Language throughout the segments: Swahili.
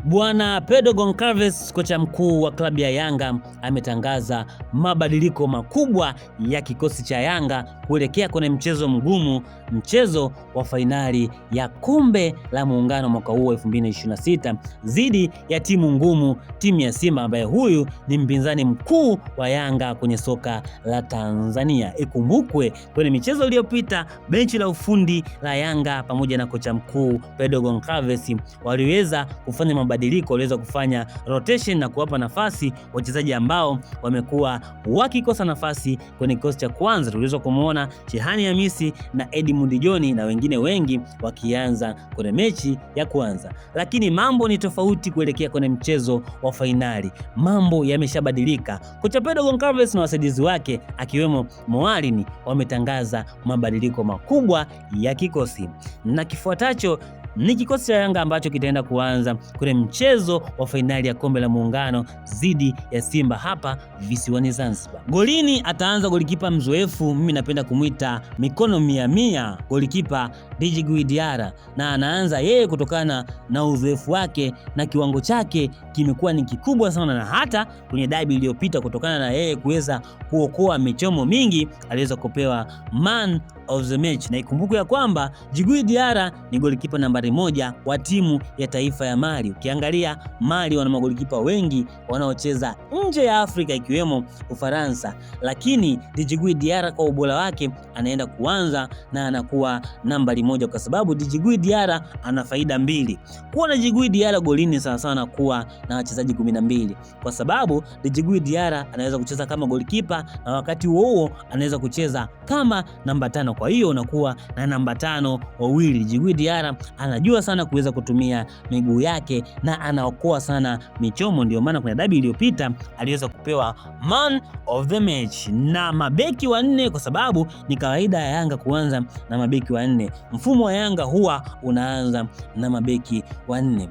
Bwana Pedro Goncalves, kocha mkuu wa klabu ya Yanga, ametangaza mabadiliko makubwa ya kikosi cha Yanga kuelekea kwenye mchezo mgumu, mchezo wa fainali ya Kombe la Muungano mwaka huu 2026 dhidi ya timu ngumu, timu ya Simba, ambaye huyu ni mpinzani mkuu wa Yanga kwenye soka la Tanzania. Ikumbukwe kwenye michezo iliyopita benchi la ufundi la Yanga pamoja na kocha mkuu Pedro Goncalves waliweza kufanya mabadiliko, waliweza kufanya rotation na kuwapa nafasi wachezaji ambao wamekuwa wakikosa nafasi kwenye kikosi cha kwanza. Tuliweza kumuona Chehani Hamisi na Edmund John na wengine wengi wakianza kwenye mechi ya kwanza, lakini mambo ni tofauti kuelekea kwenye mchezo wa fainali. Mambo yameshabadilika. Kocha Pedro Goncalves na wasaidizi wake akiwemo Moalini wametangaza mabadiliko makubwa ya kikosi, na kifuatacho ni kikosi cha Yanga ambacho kitaenda kuanza kwenye mchezo wa fainali ya Kombe la Muungano dhidi ya Simba hapa visiwani Zanzibar. Golini ataanza golikipa mzoefu, mimi napenda kumuita mikono 100, golikipa Djigui Diarra, na anaanza yeye kutokana na uzoefu wake na kiwango chake kimekuwa ni kikubwa sana, na hata kwenye dabi iliyopita kutokana na yeye kuweza kuokoa michomo mingi aliweza kupewa man of the match. Na ikumbuke ya kwamba Djigui Diarra ni golikipa nambari 1 wa timu ya taifa ya Mali. Ukiangalia Mali wana magolikipa wengi wanaocheza nje ya Afrika ikiwemo Ufaransa, lakini Djigui Diarra kwa ubora wake anaenda kuanza na anakuwa nambari 1 kwa sababu Djigui Diarra ana faida mbili. Kuwa na Djigui Diarra golini sawa sawa na kuwa na wachezaji 12, kwa sababu Djigui Diarra anaweza kucheza kama golikipa na wakati huo anaweza kucheza kama namba 5. Kwa hiyo unakuwa na namba 5 wawili. Djigui Diarra anajua sana kuweza kutumia miguu yake na anaokoa sana michomo, ndio maana kwenye dabi iliyopita aliweza kupewa man of the match. Na mabeki wanne, kwa sababu ni kawaida ya Yanga kuanza na mabeki wanne. Mfumo wa Yanga huwa unaanza na mabeki wanne.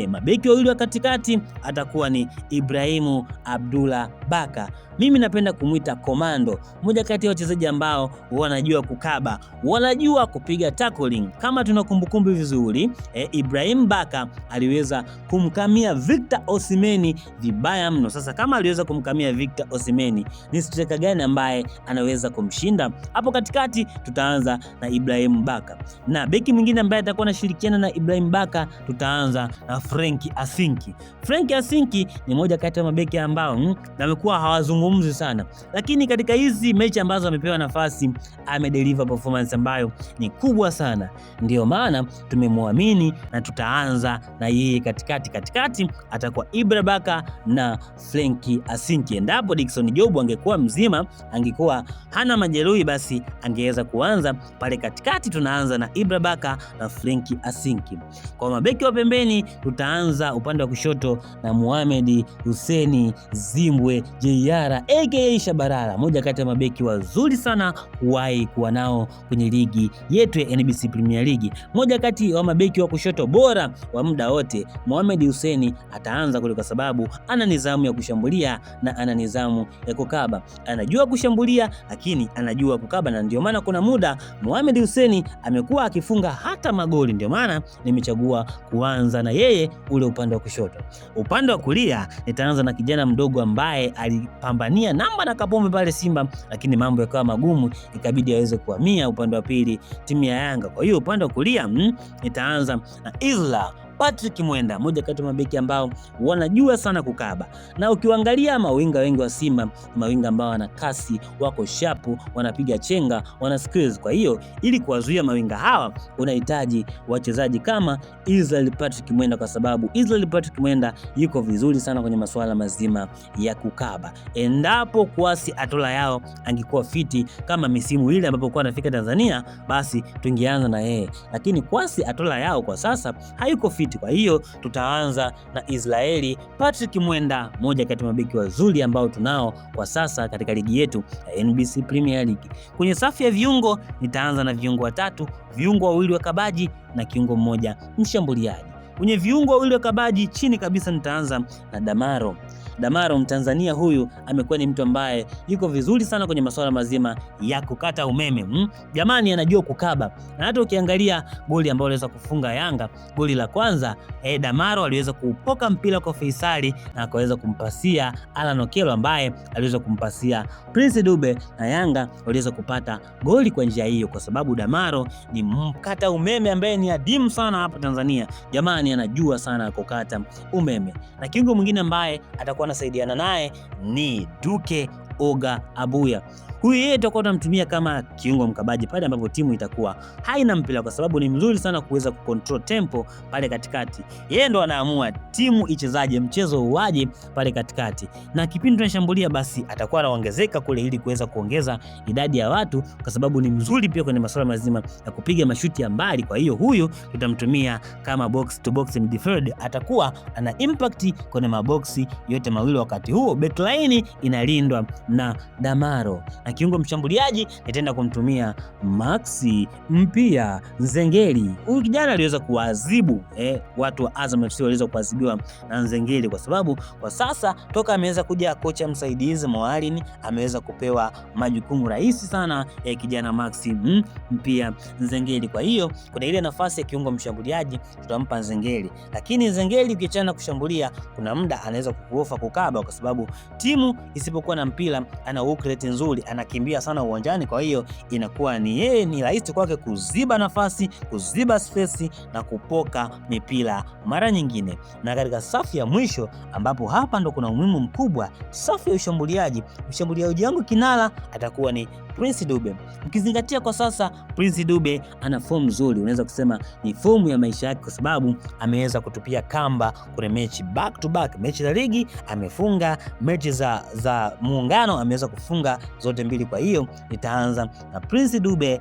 Mabeki wawili wa katikati atakuwa ni Ibrahimu Abdullah Baka. Mimi napenda kumuita komando, mmoja kati ya wachezaji ambao wanajua kukaba, wanajua kupiga tackling. Kama tuna kumbukumbu vizuri, Ibrahim Baka aliweza kumkamia Victor Osimhen vibaya mno. Sasa kama aliweza kumkamia Victor Osimhen, ni striker gani ambaye anaweza kumshinda? Hapo katikati tutaanza na Ibrahim Baka, na beki mwingine ambaye atakuwa anashirikiana na Ibrahim Baka tutaanza na Frenkie Asinki. Frenkie Asinki ni moja kati ya mabeki ambao amekuwa hawazungumzi sana, lakini katika hizi mechi ambazo amepewa nafasi amedeliver performance ambayo ni kubwa sana. Ndio maana tumemwamini na tutaanza na yeye katikati atakuwa Ibra Baka na Frenkie Asinki. Endapo Dickson Job angekuwa mzima, angekuwa hana majeruhi, basi angeweza kuanza pale katikati. Tunaanza na Ibra Baka na Frenkie Asinki. Kwa mabeki wa pembeni tutaanza upande wa kushoto na Mohamed Hussein Zimbwe Diarra aka Shabalala, moja kati ya mabeki wazuri sana kuwahi kuwa nao kwenye ligi yetu ya NBC Premier League. Moja kati wa mabeki wa kushoto bora wa muda wote. Mohamed Hussein ataanza kule kwa sababu ana nidhamu ya kushambulia na ana nidhamu ya kukaba. Anajua kushambulia lakini anajua kukaba, na ndio maana kuna muda Mohamed Hussein amekuwa akifunga hata magoli. Ndio maana nimechagua kuanza na yeye ule upande wa kushoto. Upande wa kulia nitaanza na kijana mdogo ambaye alipambania namba na Kapombe pale Simba, lakini mambo yakawa magumu, ikabidi aweze kuhamia upande wa pili timu ya Yanga. Kwa hiyo upande wa kulia nitaanza na Isla Patrick Mwenda, moja kati ya mabeki ambao wanajua sana kukaba. Na ukiangalia mawinga wengi wa Simba, mawinga ambao wana kasi, wako shapu, wanapiga chenga, wana skills. Kwa hiyo ili kuwazuia mawinga hawa unahitaji wachezaji kama Israel Patrick Mwenda, kwa sababu Israel Patrick Mwenda yuko vizuri sana kwenye masuala mazima ya kukaba. Endapo Kwasi Atola yao angekuwa fiti kama misimu ile ambapo kwa anafika Tanzania, basi tungeanza na yeye, lakini Kwasi Atola yao kwa sasa hayuko fiti. Kwa hiyo tutaanza na Israeli Patrick Mwenda, moja kati ya mabeki wazuri ambao tunao kwa sasa katika ligi yetu ya NBC Premier League. Kwenye safu ya viungo nitaanza na viungo watatu, viungo wawili wa kabaji na kiungo mmoja mshambuliaji. Kwenye viungo wawili wa kabaji chini kabisa nitaanza na Damaro. Damaro Mtanzania huyu amekuwa ni mtu ambaye yuko vizuri sana kwenye masuala mazima ya kukata umeme. Jamani, anajua kukaba. Na hata ukiangalia goli ambalo aliweza kufunga Yanga, goli la kwanza, Damaro aliweza kuupoka mpira kwa Faisali na akaweza kumpasia Alan Okello ambaye aliweza kumpasia Prince Dube, na Yanga waliweza kupata goli kwa njia hiyo, kwa sababu Damaro ni mkata umeme ambaye ni adimu sana hapa Tanzania. Jamani, anajua sana kukata umeme. Na kiungo mwingine ambaye atakuwa anasaidiana naye ni Duke Oga Abuya. Huyu yeye tutakuwa tunamtumia kama kiungo mkabaji pale ambapo timu itakuwa haina mpira, kwa sababu ni mzuri sana kuweza kucontrol tempo pale katikati. Yeye ndo anaamua timu ichezaje, mchezo uaje pale katikati, na kipindi tunashambulia basi atakuwa anaongezeka kule ili kuweza kuongeza idadi ya watu, kwa sababu ni mzuri pia kwenye masuala mazima ya kupiga mashuti ya mbali. Kwa hiyo huyu tutamtumia kama box to box midfield, atakuwa ana impact kwenye maboksi yote mawili, wakati huo backline inalindwa na Damaro. Na kiungo mshambuliaji nitaenda kumtumia Maxi Mpia Nzengeli. Huyu kijana aliweza kuadhibu watu wa Azam FC waliweza kuadhibiwa na Nzengeli, kwa sababu kwa sasa toka ameweza kuja kocha msaidizi Mwalini ameweza kupewa majukumu rahisi sana kijana Maxi Mpia Nzengeli. Kwa hiyo kuna ile nafasi ya kiungo mshambuliaji tutampa Nzengeli, lakini Nzengeli ukiachana kushambulia, kuna muda anaweza kukuofa kukaba, kwa sababu timu isipokuwa na mpira ana work rate nzuri, anakimbia sana uwanjani. Kwa hiyo inakuwa ni yeye ni rahisi kwake kuziba nafasi, kuziba space na kupoka mipira mara nyingine. Na katika safu ya mwisho, ambapo hapa ndo kuna umuhimu mkubwa, safu ya ushambuliaji, mshambuliaji wangu kinara atakuwa ni Prince Dube. Ukizingatia kwa sasa Prince Dube ana form nzuri, unaweza kusema ni fomu ya maisha yake, kwa sababu ameweza kutupia kamba kwenye mechi back to back, mechi za ligi amefunga, mechi za muungano ameweza kufunga zote mbili. Kwa hiyo nitaanza na Prince Dube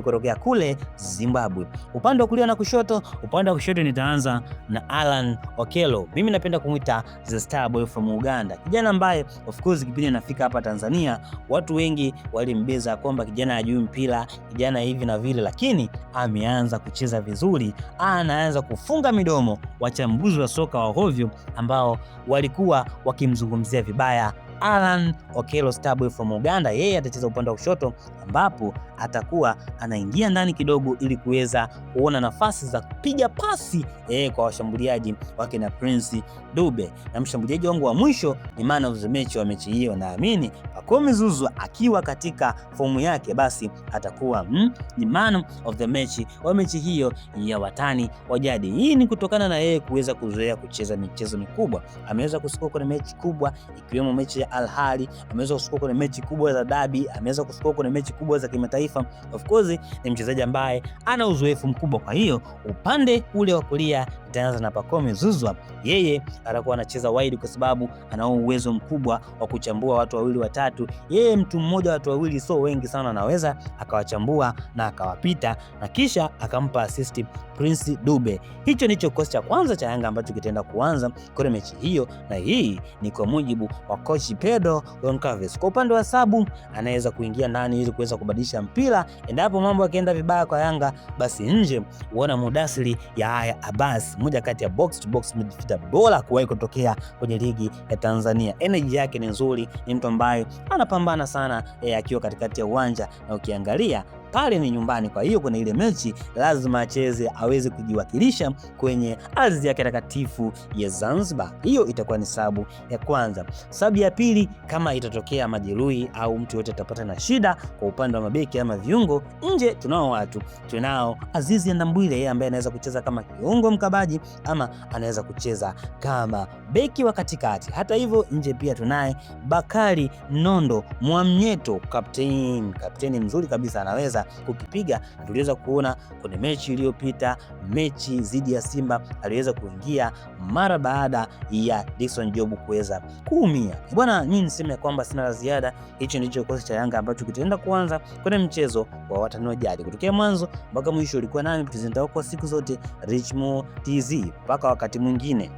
kutokea kule Zimbabwe. Upande wa kulia na kushoto, upande wa kushoto nitaanza na Alan Okello. Mimi napenda kumuita the star boy from Uganda, kijana ambaye of course kipindi anafika hapa Tanzania watu wengi walimbeza kwamba kijana hajui mpira, kijana hivi na vile, lakini ameanza kucheza vizuri, anaanza kufunga midomo wachambuzi wa soka wa hovyo ambao walikuwa wakimzungumzia vibaya Alan Okello, Starboy from Uganda. Yeye atacheza upande wa kushoto, ambapo atakuwa anaingia ndani kidogo ili kuweza kuona nafasi za kupiga pasi kwa washambuliaji wake na Prince Dube. Na mshambuliaji wangu wa mwisho ni man of the match wa mechi hiyo, naamini Pacome Zouzoua akiwa katika fomu yake, basi atakuwa ni man of the match wa mechi hiyo ya watani wa jadi. Hii ni kutokana na yeye kuweza kuzoea kucheza michezo mikubwa. Ameweza kusukua kwenye mechi kubwa ikiwemo mechi ya Al Ahly, ameweza kusukua kwenye mechi kubwa za dabi, ameweza kusukua kwenye mechi kubwa za kimataifa. Of course ni mchezaji ambaye ana uzoefu mkubwa. Kwa hiyo upande ule wa kulia itaanza na Pacome Zouzoua. Yeye atakuwa anacheza wide kwa sababu ana uwezo mkubwa wa kuchambua watu wawili watatu. Yeye mtu mmoja watu wawili so wengi sana, anaweza akawachambua na akawapita na kisha akampa assist Prince Dube. Hicho ndicho kikosi cha kwanza cha Yanga ambacho kitaenda kuanza kwenye mechi hiyo, na hii ni kwa mujibu wa coach Pedro Goncalves. Kwa upande wa sabu, anaweza kuingia ndani ili kuweza kubadilisha mpira endapo mambo yakienda vibaya kwa Yanga, basi nje uona Mudathiri Yahya Abbas, moja kati ya box to box midfielder bora kuwahi kutokea kwenye ligi ya Tanzania. Energy yake ni nzuri, ni mtu ambaye anapambana sana akiwa katikati ya uwanja, na ukiangalia pale ni nyumbani. Kwa hiyo kwenye ile mechi lazima acheze, aweze kujiwakilisha kwenye ardhi yake takatifu ya Zanzibar. Hiyo itakuwa ni sabu ya kwanza. Sabu ya pili, kama itatokea majeruhi au mtu yote atapata na shida kwa upande wa mabeki ama viungo, nje tunao Azizi Ndambwile, yeye ambaye anaweza kucheza kama kiungo mkabaji ama anaweza kucheza kama beki wa katikati. Hata hivyo nje pia tunaye Bakari Nondo Mwamnyeto, kapteni mzuri kabisa, anaweza kukipiga. Tuliweza kuona kwenye mechi iliyopita, mechi dhidi ya Simba, aliweza kuingia mara baada ya Dickson Job kuweza kuumia. Bwana, mimi niseme kwamba sina la ziada. Hicho ndicho kikosi cha Yanga ambacho kitaenda kuanza kwenye mchezo wa watani wa jadi. Kutokea mwanzo mpaka mwisho ulikuwa nami presenter wako siku zote Richmo TZ. Mpaka wakati mwingine.